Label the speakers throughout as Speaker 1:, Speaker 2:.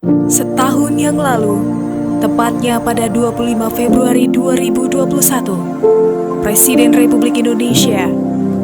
Speaker 1: Setahun yang lalu, tepatnya pada 25 Februari 2021, Presiden Republik Indonesia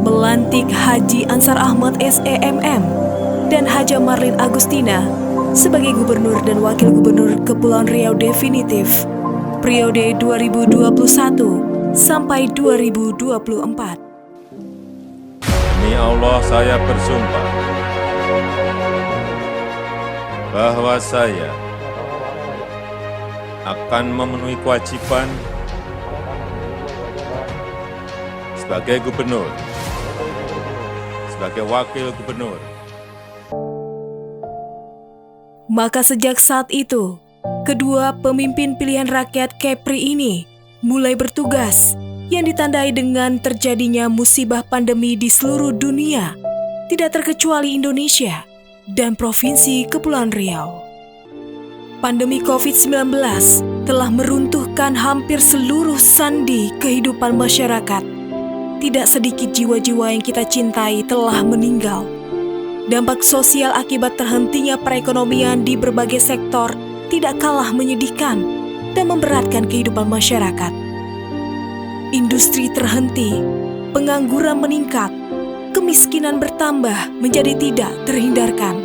Speaker 1: melantik Haji Ansar Ahmad SEMM dan Haja Marlin Agustina sebagai Gubernur dan Wakil Gubernur Kepulauan Riau definitif periode 2021 sampai 2024.
Speaker 2: Demi Allah saya bersumpah bahwa saya akan memenuhi kewajiban sebagai gubernur, sebagai wakil gubernur.
Speaker 1: Maka sejak saat itu, kedua pemimpin pilihan rakyat Kepri ini mulai bertugas yang ditandai dengan terjadinya musibah pandemi di seluruh dunia, tidak terkecuali Indonesia dan Provinsi Kepulauan Riau. Pandemi COVID-19 telah meruntuhkan hampir seluruh sandi kehidupan masyarakat. Tidak sedikit jiwa-jiwa yang kita cintai telah meninggal. Dampak sosial akibat terhentinya perekonomian di berbagai sektor tidak kalah menyedihkan dan memberatkan kehidupan masyarakat. Industri terhenti, pengangguran meningkat, kemiskinan bertambah menjadi tidak terhindarkan.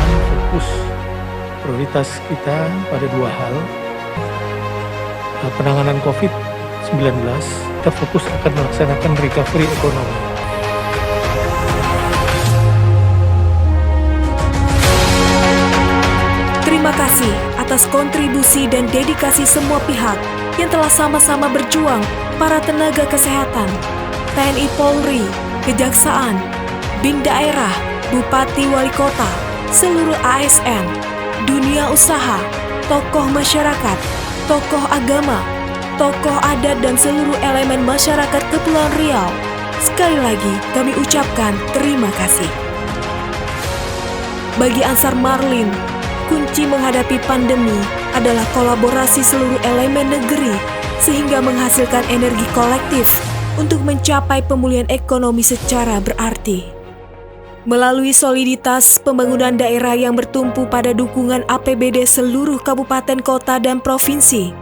Speaker 3: Fokus prioritas kita pada dua hal. Penanganan COVID-19, kita fokus akan melaksanakan recovery ekonomi.
Speaker 1: Terima kasih atas kontribusi dan dedikasi semua pihak yang telah sama-sama berjuang, para tenaga kesehatan, TNI Polri, Kejaksaan, BIN Daerah, Bupati Wali Kota, seluruh ASN, dunia usaha, tokoh masyarakat, tokoh agama, tokoh adat dan seluruh elemen masyarakat Kepulauan Riau. Sekali lagi kami ucapkan terima kasih. Bagi Ansar Marlin, kunci menghadapi pandemi adalah kolaborasi seluruh elemen negeri sehingga menghasilkan energi kolektif untuk mencapai pemulihan ekonomi secara berarti. Melalui soliditas pembangunan daerah yang bertumpu pada dukungan APBD seluruh kabupaten, kota, dan provinsi,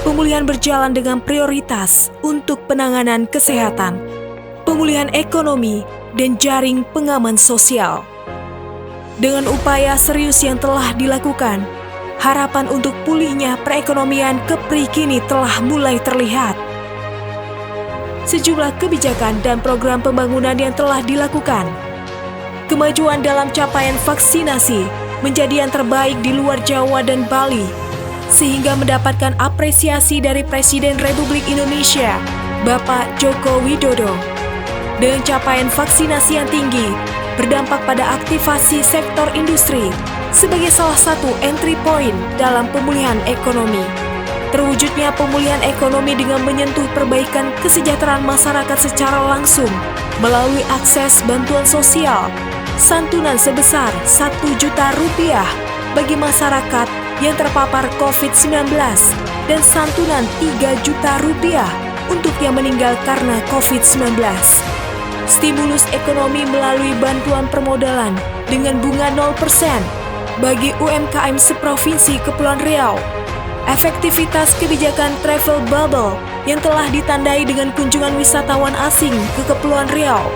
Speaker 1: pemulihan berjalan dengan prioritas untuk penanganan kesehatan, pemulihan ekonomi, dan jaring pengaman sosial. Dengan upaya serius yang telah dilakukan, harapan untuk pulihnya perekonomian Kepri kini telah mulai terlihat. Sejumlah kebijakan dan program pembangunan yang telah dilakukan, kemajuan dalam capaian vaksinasi menjadi yang terbaik di luar Jawa dan Bali, sehingga mendapatkan apresiasi dari Presiden Republik Indonesia, Bapak Joko Widodo. Dengan capaian vaksinasi yang tinggi, berdampak pada aktivasi sektor industri sebagai salah satu entry point dalam pemulihan ekonomi. Terwujudnya pemulihan ekonomi dengan menyentuh perbaikan kesejahteraan masyarakat secara langsung melalui akses bantuan sosial, santunan sebesar Rp1 juta bagi masyarakat yang terpapar COVID-19 dan santunan Rp3 juta untuk yang meninggal karena COVID-19. Stimulus ekonomi melalui bantuan permodalan dengan bunga 0% bagi UMKM seprovinsi Kepulauan Riau. Efektivitas kebijakan travel bubble yang telah ditandai dengan kunjungan wisatawan asing ke Kepulauan Riau.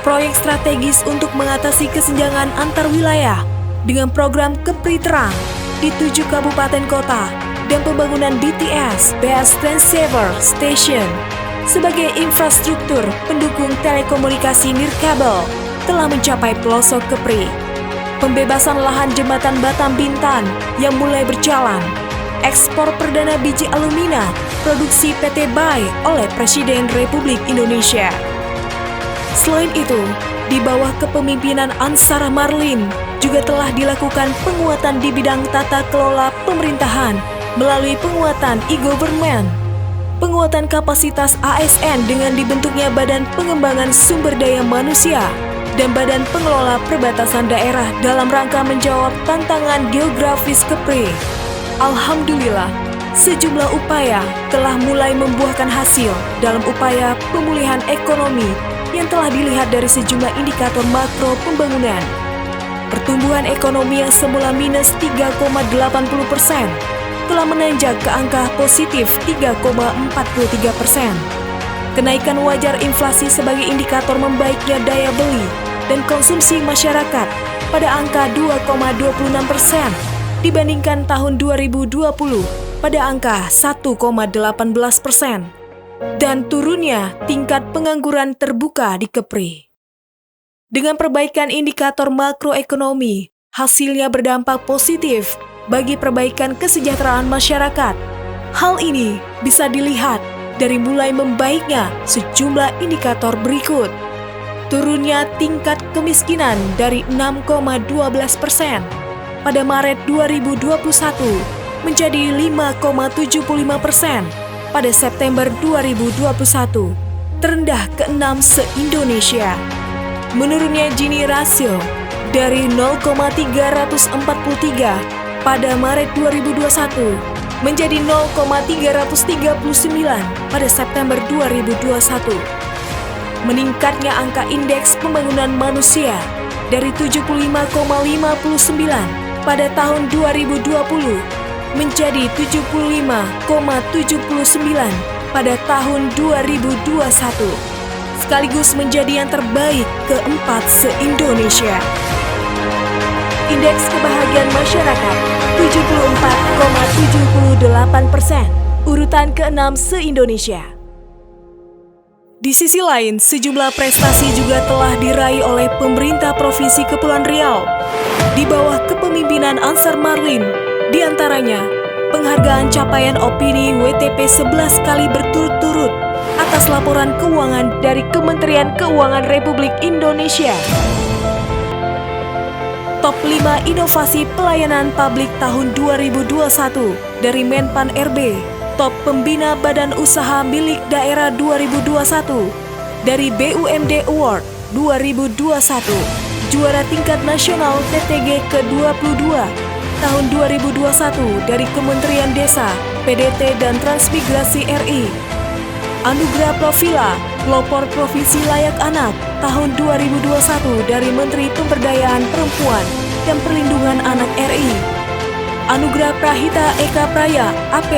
Speaker 1: Proyek strategis untuk mengatasi kesenjangan antar wilayah dengan program Kepri Terang di 7 kabupaten kota dan pembangunan BTS (Best Transceiver Station) sebagai infrastruktur pendukung telekomunikasi nirkabel telah mencapai pelosok Kepri. Pembebasan lahan jembatan Batam Bintan yang mulai berjalan. Ekspor perdana biji alumina produksi PT BAI oleh Presiden Republik Indonesia. Selain itu, di bawah kepemimpinan Ansar Marlin juga telah dilakukan penguatan di bidang tata kelola pemerintahan melalui penguatan e-government, penguatan kapasitas ASN dengan dibentuknya Badan Pengembangan Sumber Daya Manusia dan Badan Pengelola Perbatasan Daerah dalam rangka menjawab tantangan geografis Kepri. Alhamdulillah, sejumlah upaya telah mulai membuahkan hasil dalam upaya pemulihan ekonomi yang telah dilihat dari sejumlah indikator makro pembangunan. Pertumbuhan ekonomi yang semula minus 3,80% telah menanjak ke angka positif 3,43%. Kenaikan wajar inflasi sebagai indikator membaiknya daya beli dan konsumsi masyarakat pada angka 2,26% dibandingkan tahun 2020 pada angka 1,18%. Dan turunnya tingkat pengangguran terbuka di Kepri. Dengan perbaikan indikator makroekonomi, hasilnya berdampak positif bagi perbaikan kesejahteraan masyarakat. Hal ini bisa dilihat dari mulai membaiknya sejumlah indikator berikut. Turunnya tingkat kemiskinan dari 6,12% pada Maret 2021 menjadi 5,75% pada September 2021, terendah ke-6 se-Indonesia. Menurunnya Gini rasio dari 0,343 pada Maret 2021 menjadi 0,339 pada September 2021. Meningkatnya angka indeks pembangunan manusia dari 75,59 pada tahun 2020 menjadi 75,79 pada tahun 2021. Sekaligus menjadi yang terbaik keempat se-Indonesia. Indeks kebahagiaan masyarakat 74,78%, urutan ke-6 se-Indonesia. Di sisi lain, sejumlah prestasi juga telah diraih oleh pemerintah Provinsi Kepulauan Riau di bawah kepemimpinan Ansar Marlin, di antaranya penghargaan capaian opini WTP 11 kali berturut-turut atas laporan keuangan dari Kementerian Keuangan Republik Indonesia. Top 5 inovasi pelayanan publik tahun 2021 dari Menpan RB. Top pembina badan usaha milik daerah 2021 dari BUMD Award 2021. Juara tingkat nasional TTG ke-22 tahun 2021 dari Kementerian Desa, PDT dan Transmigrasi RI. Anugerah Profila Pelopor Provinsi Layak Anak tahun 2021 dari Menteri Pemberdayaan Perempuan dan Perlindungan Anak RI. Anugerah Prahita Eka Praya AP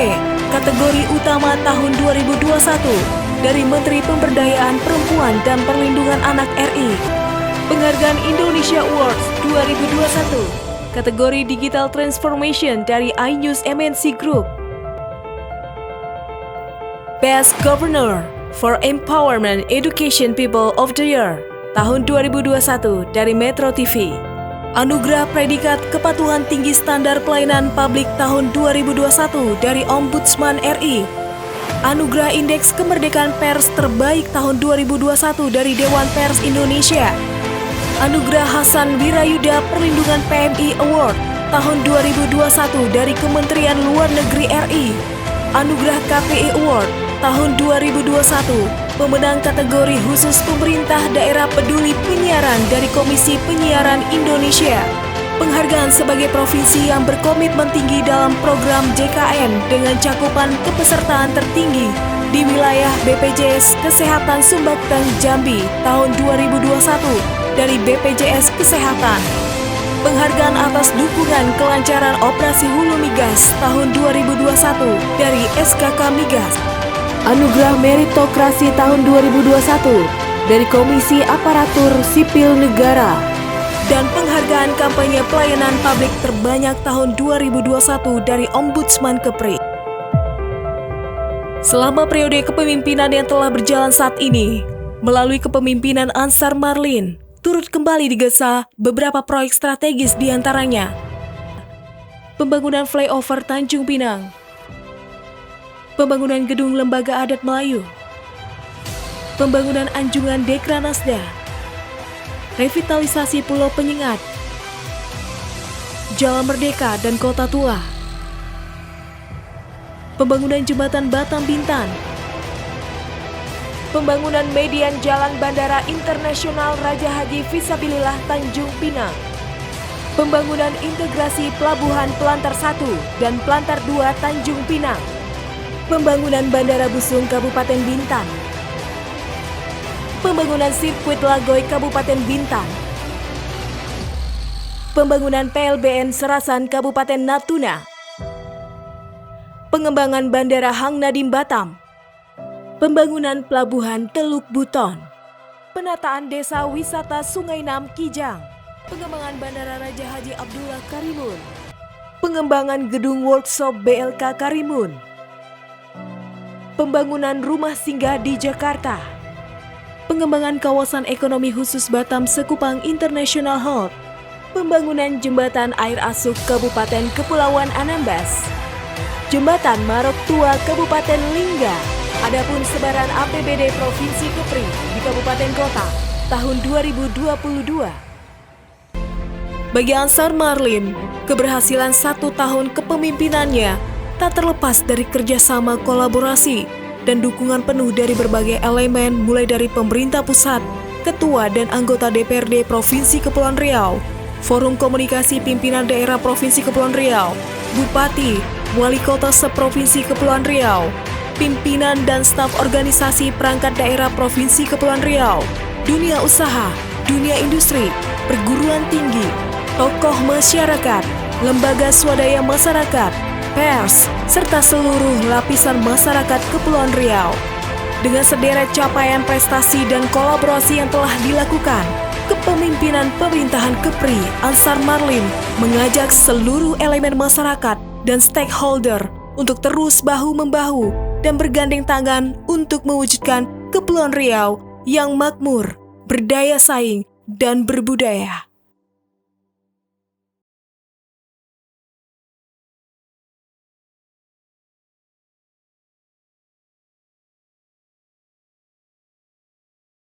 Speaker 1: kategori utama tahun 2021 dari Menteri Pemberdayaan Perempuan dan Perlindungan Anak RI. Penghargaan Indonesia Awards 2021 kategori Digital Transformation dari iNews MNC Group. Best Governor for Empowerment Education People of the Year tahun 2021 dari Metro TV. Anugerah Predikat Kepatuhan Tinggi Standar Pelayanan Publik tahun 2021 dari Ombudsman RI. Anugerah Indeks Kemerdekaan Pers Terbaik tahun 2021 dari Dewan Pers Indonesia. Anugerah Hasan Wirayuda Perlindungan PMI Award tahun 2021 dari Kementerian Luar Negeri RI. Anugerah KPI Award tahun 2021, pemenang kategori khusus pemerintah daerah peduli penyiaran dari Komisi Penyiaran Indonesia. Penghargaan sebagai provinsi yang berkomitmen tinggi dalam program JKN dengan cakupan kepesertaan tertinggi di wilayah BPJS Kesehatan Sumbakteng Jambi tahun 2021 dari BPJS Kesehatan. Penghargaan atas dukungan kelancaran operasi hulu migas tahun 2021 dari SKK Migas. Anugerah Meritokrasi tahun 2021 dari Komisi Aparatur Sipil Negara. Dan penghargaan kampanye pelayanan publik terbanyak tahun 2021 dari Ombudsman Kepri. Selama periode kepemimpinan yang telah berjalan saat ini, melalui kepemimpinan Ansar Marlin, turut kembali digesa beberapa proyek strategis diantaranya pembangunan flyover Tanjung Pinang, pembangunan gedung Lembaga Adat Melayu, pembangunan anjungan Dekranasda, revitalisasi Pulau Penyengat, Jalan Merdeka dan Kota Tua, pembangunan jembatan Batam Bintan, pembangunan median Jalan Bandara Internasional Raja Haji Fisabilillah Tanjung Pinang, Pembangunan integrasi Pelabuhan Pelantar 1 dan Pelantar 2 Tanjung Pinang. Pembangunan Bandara Busung Kabupaten Bintan. Pembangunan Sirkuit Lagoy Kabupaten Bintan. Pembangunan PLBN Serasan Kabupaten Natuna. Pengembangan Bandara Hang Nadim Batam. Pembangunan Pelabuhan Teluk Buton. Penataan Desa Wisata Sungai Nam Kijang. Pengembangan Bandara Raja Haji Abdullah Karimun. Pengembangan Gedung Workshop BLK Karimun. Pembangunan Rumah Singgah di Jakarta. Pengembangan Kawasan Ekonomi Khusus Batam Sekupang International Hall. Pembangunan Jembatan Air Asuk Kabupaten Kepulauan Anambas. Jembatan Marok Tua Kabupaten Lingga. Adapun sebaran APBD Provinsi Kepri di Kabupaten Kota tahun 2022. Bagi Ansar Marlim, keberhasilan 1 tahun kepemimpinannya tak terlepas dari kerjasama kolaborasi dan dukungan penuh dari berbagai elemen mulai dari pemerintah pusat, ketua dan anggota DPRD Provinsi Kepulauan Riau, Forum Komunikasi Pimpinan Daerah Provinsi Kepulauan Riau, Bupati, Wali Kota Seprovinsi Kepulauan Riau, pimpinan dan staf organisasi perangkat daerah Provinsi Kepulauan Riau, dunia usaha, dunia industri, perguruan tinggi, tokoh masyarakat, lembaga swadaya masyarakat, pers, serta seluruh lapisan masyarakat Kepulauan Riau. Dengan sederet capaian prestasi dan kolaborasi yang telah dilakukan, kepemimpinan pemerintahan Kepri Ansar Marlim mengajak seluruh elemen masyarakat dan stakeholder untuk terus bahu-membahu dan bergandeng tangan untuk mewujudkan Kepulauan Riau yang makmur, berdaya saing, dan berbudaya.